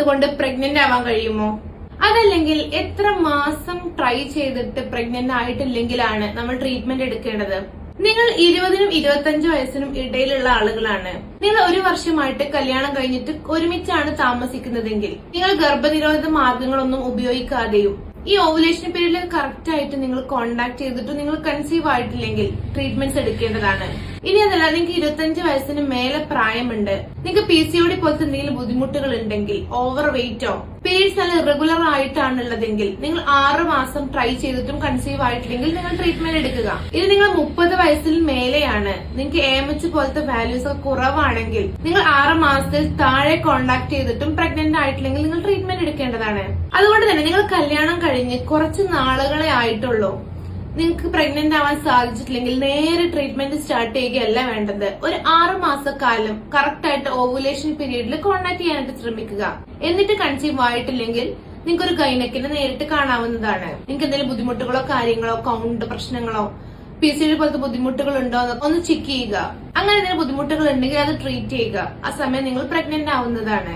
കൊണ്ട് പ്രഗ്നന്റ് ആവാൻ കഴിയുമോ? അതല്ലെങ്കിൽ എത്ര മാസം ട്രൈ ചെയ്തിട്ട് പ്രഗ്നന്റ് ആയിട്ടില്ലെങ്കിലാണ് നമ്മൾ ട്രീറ്റ്മെന്റ് എടുക്കേണ്ടത്? നിങ്ങൾ 20നും 25 വയസ്സിനും ഇടയിലുള്ള ആളുകളാണ്. നിങ്ങൾ 1 വർഷമായിട്ട് കല്യാണം കഴിഞ്ഞിട്ട് ഒരുമിച്ചാണ് താമസിക്കുന്നതെങ്കിൽ നിങ്ങൾ ഗർഭനിരോധക മാർഗങ്ങളൊന്നും ഉപയോഗിക്കാതെയും ഈ ഓവുലേഷൻ പീരീഡിൽ കറക്റ്റ് ആയിട്ട് നിങ്ങൾ കോണ്ടാക്ട് ചെയ്തിട്ട് നിങ്ങൾ കൺസീവ് ആയിട്ടില്ലെങ്കിൽ ട്രീറ്റ്മെന്റ്സ് എടുക്കേണ്ടതാണ്. ഇനി അതല്ല, നിങ്ങൾക്ക് 25 വയസ്സിന് മേലെ പ്രായമുണ്ട്, നിങ്ങൾക്ക് PCOD പോലത്തെ എന്തെങ്കിലും ബുദ്ധിമുട്ടുകൾ ഉണ്ടെങ്കിൽ, ഓവർ വെയിറ്റോ പീരീഡ്സ് നല്ല ഇറഗുലർ ആയിട്ടാണുള്ളതെങ്കിൽ നിങ്ങൾ 6 മാസം ട്രൈ ചെയ്തിട്ടും കൺസീവ് ആയിട്ടില്ലെങ്കിൽ നിങ്ങൾ ട്രീറ്റ്മെന്റ് എടുക്കുക. ഇനി നിങ്ങൾ 30 വയസ്സിൽ മേലെയാണ്, നിങ്ങൾക്ക് AMH പോലത്തെ വാല്യൂസ് ഒക്കെ കുറവാണെങ്കിൽ നിങ്ങൾ 6 മാസത്തിൽ താഴെ കോണ്ടാക്ട് ചെയ്തിട്ടും പ്രഗ്നന്റ് ആയിട്ടില്ലെങ്കിൽ നിങ്ങൾ ട്രീറ്റ്മെന്റ് എടുക്കേണ്ടതാണ്. അതുകൊണ്ട് തന്നെ നിങ്ങൾ കല്യാണം കഴിഞ്ഞ് കുറച്ച് നാളുകളെ ആയിട്ടുള്ളൂ, നിങ്ങൾക്ക് പ്രഗ്നന്റ് ആവാൻ സാധിച്ചിട്ടില്ലെങ്കിൽ നേരെ ട്രീറ്റ്മെന്റ് സ്റ്റാർട്ട് ചെയ്യുകയല്ല വേണ്ടത്. ഒരു 6 മാസക്കാലം കറക്റ്റ് ആയിട്ട് ഓവുലേഷൻ പീരീഡിൽ കോണ്ടാക്ട് ചെയ്യാനായിട്ട് ശ്രമിക്കുക. എന്നിട്ട് കൺസീവ് ആയിട്ടില്ലെങ്കിൽ നിങ്ങൾക്ക് ഒരു ഗൈനക്കിനെ നേരിട്ട് കാണാവുന്നതാണ്. നിങ്ങൾക്ക് എന്തെങ്കിലും ബുദ്ധിമുട്ടുകളോ കാര്യങ്ങളോ കൗണ്ട് പ്രശ്നങ്ങളോ PCOD പോലത്തെ ബുദ്ധിമുട്ടുകൾ ഉണ്ടോ എന്നൊക്കെ ഒന്ന് ചെക്ക് ചെയ്യുക. അങ്ങനെ എന്തെങ്കിലും ബുദ്ധിമുട്ടുകൾ ഉണ്ടെങ്കിൽ അത് ട്രീറ്റ് ചെയ്യുക. ആ സമയം നിങ്ങൾ പ്രഗ്നന്റ് ആവുന്നതാണ്.